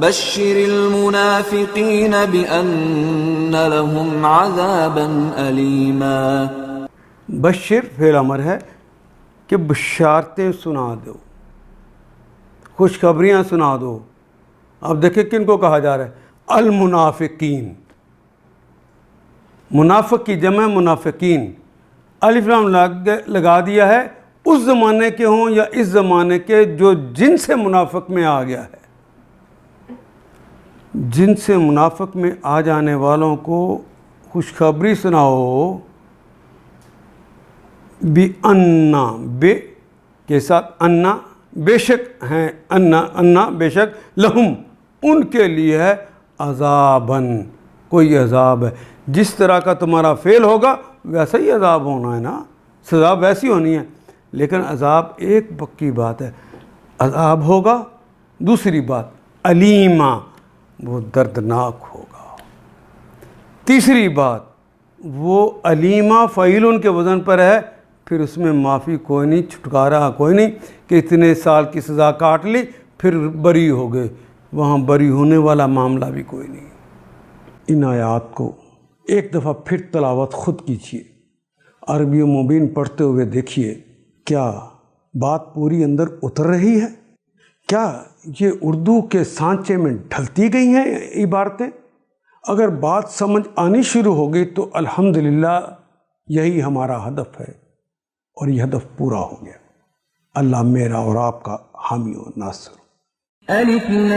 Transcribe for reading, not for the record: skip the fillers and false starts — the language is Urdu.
بشر المنافقین بأن لهم عذابا علیما. بشر فعل امر ہے کہ بشارتیں سنا دو، خوشخبریاں سنا دو. اب دیکھیں کن کو کہا جا رہا ہے؟ المنافقین. منافق کی جمع منافقین. الف لام لگا دیا ہے، اس زمانے کے ہوں یا اس زمانے کے، جو جن سے منافق میں آ گیا ہے. جن سے منافق میں آ جانے والوں کو خوشخبری سناؤ. بِأَنَّا، بے کے ساتھ انا، بے شک ہیں، انا بے شک، لہم ان کے لیے ہے، عذاباً کوئی عذاب ہے. جس طرح کا تمہارا فعل ہوگا ویسا ہی عذاب ہونا ہے نا، سزا ویسی ہونی ہے. لیکن عذاب ایک پکی بات ہے، عذاب ہوگا. دوسری بات علیما، وہ دردناک ہوگا. تیسری بات وہ علیما فعیل کے وزن پر ہے، پھر اس میں معافی کوئی نہیں، چھٹکارا کوئی نہیں کہ اتنے سال کی سزا کاٹ لی پھر بری ہو گئے. وہاں بری ہونے والا معاملہ بھی کوئی نہیں. ان آیات کو ایک دفعہ پھر تلاوت خود کیجیے، عربی و مبین پڑھتے ہوئے دیکھیے کیا بات پوری اندر اتر رہی ہے؟ کیا یہ اردو کے سانچے میں ڈھلتی گئی ہیں عبارتیں؟ اگر بات سمجھ آنی شروع ہو گئی تو الحمدللہ یہی ہمارا ہدف ہے، اور یہ ہدف پورا ہو گیا. اللہ میرا اور آپ کا حامی و ناصر. الف لام